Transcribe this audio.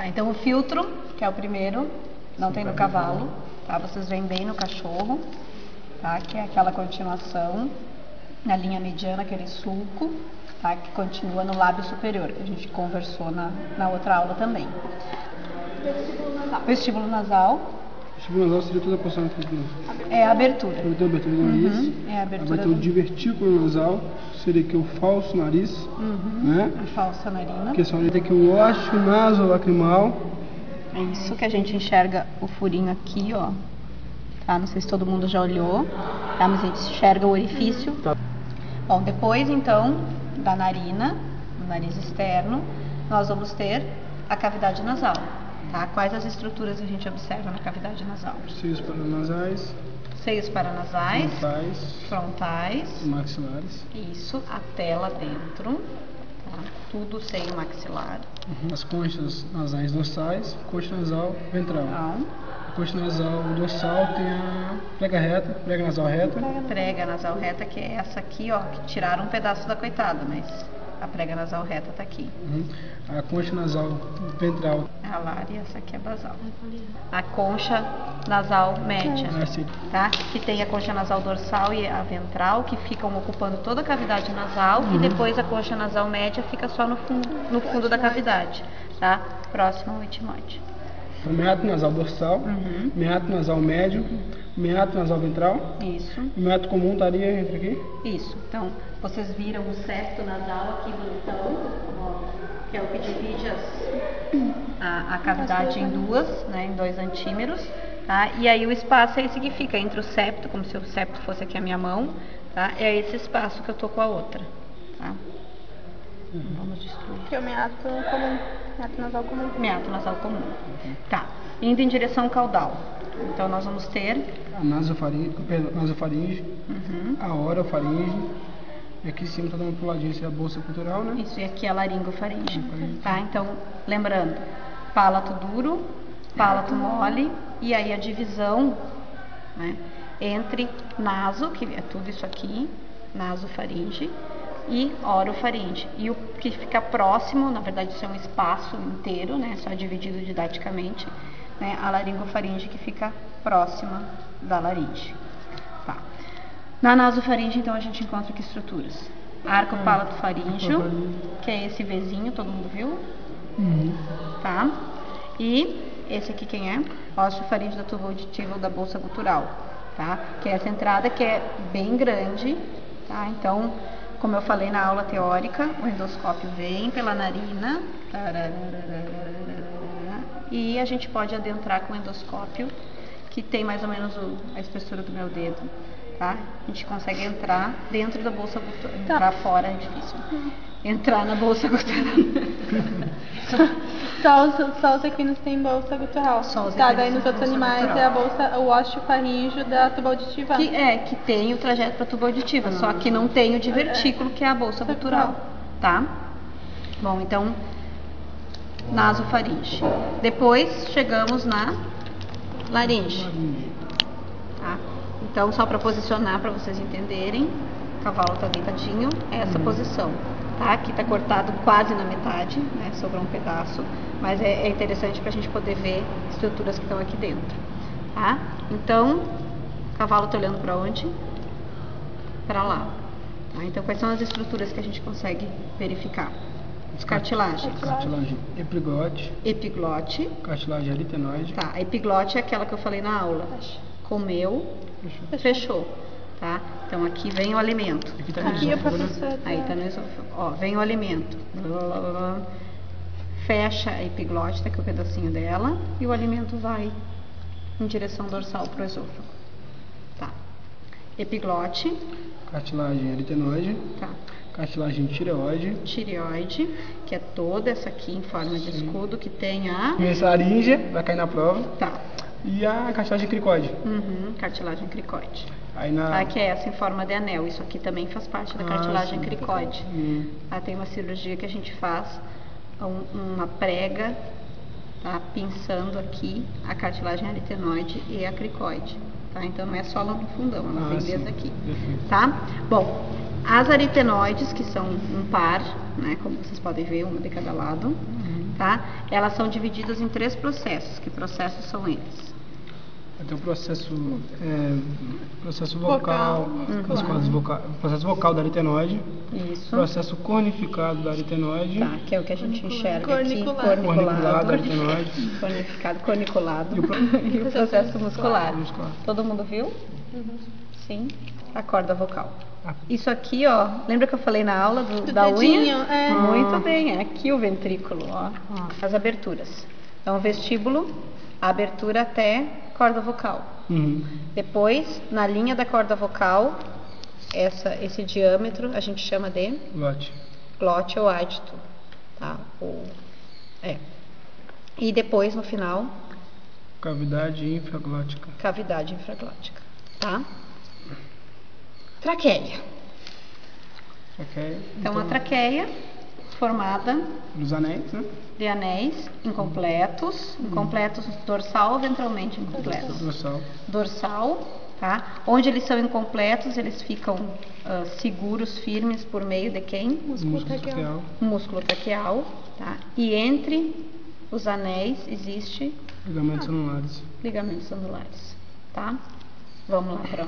Tá, então o filtro, que é o primeiro, não tem no cavalo, tá? Vocês veem bem no cachorro, tá? Que é aquela continuação na linha mediana, aquele sulco, tá? Que continua no lábio superior, que a gente conversou na outra aula também. Vestíbulo nasal. Vestíbulo nasal. Vestíbulo nasal seria toda a porção aqui. É a abertura. Então, a abertura do nariz. É a abertura. Vai ter o divertículo nasal, seria aqui o falso nariz, né? A falsa narina. Que só tem aqui o ósseo nasolacrimal. É isso que a gente enxerga o furinho aqui, ó. Tá? Não sei se todo mundo já olhou, tá? Mas a gente enxerga o orifício. Tá. Bom, depois então da narina, do nariz externo, nós vamos ter a cavidade nasal. Tá? Quais as estruturas a gente observa na cavidade nasal? Seios paranasais. Seios paranasais. Frontais. Maxilares. Isso, até lá dentro. Tá? Tudo seio maxilar. As conchas nasais dorsais, concha nasal ventral. A concha nasal dorsal tem a prega nasal reta. Prega nasal reta, que é essa aqui, ó, que tiraram um pedaço da coitada, mas a prega nasal reta tá aqui. A concha nasal ventral. É a alar e essa aqui é basal. A concha nasal média, tá? Que tem a concha nasal dorsal e a ventral, que ficam ocupando toda a cavidade nasal, e depois a concha nasal média fica só no fundo da cavidade, tá? Próximo ao etimoide. O meato nasal dorsal, meato nasal médio, meato nasal ventral. Isso. O meato comum estaria entre aqui? Isso. Então, vocês viram o septo nasal aqui bonitão, ó, que é o que divide a cavidade em duas, né, em 2 antímeros, tá? E aí o espaço é esse que fica entre o septo, como se o septo fosse aqui a minha mão, tá? É esse espaço que eu tô com a outra, tá? Vamos destruir. Que é o meato comum, meato nasal comum. Meato nasal comum. Tá. Indo em direção caudal. Então nós vamos ter a nasofaringe, a orofaringe. E aqui em cima está dando pro ladinho, isso é a bolsa cultural, né? Isso, e aqui é a laringofaringe. Tá? Então, lembrando, palato duro, palato mole, e aí a divisão, né, entre naso, que é tudo isso aqui, nasofaringe, e orofaringe. E o que fica próximo, na verdade isso é um espaço inteiro, né, só dividido didaticamente, né, a laringofaringe, que fica próxima da laringe. Tá. Na nasofaringe, então, a gente encontra que estruturas? Arco palato faríngeo, que é esse Vzinho, todo mundo viu? Tá? E esse aqui quem é? Ósseo faríngeo da tuba auditiva ou da bolsa gutural, tá? Que é essa entrada que é bem grande, tá? Então, como eu falei na aula teórica, o endoscópio vem pela narina, e a gente pode adentrar com o endoscópio, que tem mais ou menos a espessura do meu dedo, tá? A gente consegue entrar dentro da bolsa gutural. Entrar fora é difícil. Entrar na bolsa gutural. Só os equinos têm bolsa gutural. Só os tá, equinos daí nos têm outros bolsa animais gutural. é a bolsa, o ósseo faríngeo da tuba auditiva. Que tem o trajeto para tuba auditiva, só que não tem o divertículo, que é a bolsa gutural, tá? Bom, então, nasofaringe. Depois chegamos na laringe. Tá? Então, só para posicionar, para vocês entenderem, o cavalo está deitadinho, é essa posição. Tá? Aqui está cortado quase na metade, né? Sobrou um pedaço, mas é interessante para a gente poder ver estruturas que estão aqui dentro. Tá? Então, o cavalo está olhando para onde? Para lá. Tá? Então, quais são as estruturas que a gente consegue verificar? Cartilagens. Cartilagem Epiglote. Cartilagem aritenoide. Tá, a epiglote é aquela que eu falei na aula. Comeu, fechou. Tá? Então aqui vem o alimento. Aqui tá Aqui a professora. Aí tá no esôfago. Ó, vem o alimento. Fecha a epiglote, tá aqui o pedacinho dela, e o alimento vai em direção dorsal pro esôfago. Tá. Epiglote. Cartilagem aritenoide. Tá. Cartilagem tireoide. Tireoide, que é toda essa aqui em forma de escudo, que tem a... Laríngea, vai cair na prova. Tá. E a cartilagem cricoide. Cartilagem cricoide. Aí na... Tá, que é essa em forma de anel. Isso aqui também faz parte da cartilagem cricoide. Tá, tem uma cirurgia que a gente faz, uma prega, tá, pinçando aqui a cartilagem aritenoide e a cricoide. Tá? Então não é só lá no fundão, ela vem desde aqui. Tá? Bom, as aritenoides, que são um par, né, como vocês podem ver, uma de cada lado, tá? Elas são divididas em 3 processos. Que processos são eles? Tem o processo vocal, as cordas vocais, processo vocal da aritenoide, Isso. processo cornificado da aritenoide, Tá, que é o que a gente enxerga Corniculado. aqui. corniculado da aritenoide Cornificado, corniculado. E E o processo muscular. muscular. Todo mundo viu? Sim. A corda vocal. Ah. Isso aqui, ó, lembra que eu falei na aula da dedinho, unha? é. Muito bem, é aqui o ventrículo, ó. As aberturas. Então, vestíbulo, a abertura até corda vocal. Depois, na linha da corda vocal, esse diâmetro a gente chama de Lote. glote ou adito, tá? E depois, no final, Cavidade infraglótica. cavidade infraglótica, tá? Traqueia. Ok. Então, a traqueia formada Dos anéis, né? de anéis incompletos, dorsal ou ventralmente incompletos? Dorsal. Dorsal, tá? Onde eles são incompletos, eles ficam seguros, firmes por meio de quem? Músculo traqueal. Músculo traqueal, tá? E entre os anéis existe Ligamentos anulares. ligamentos anulares, tá? Vamos lá para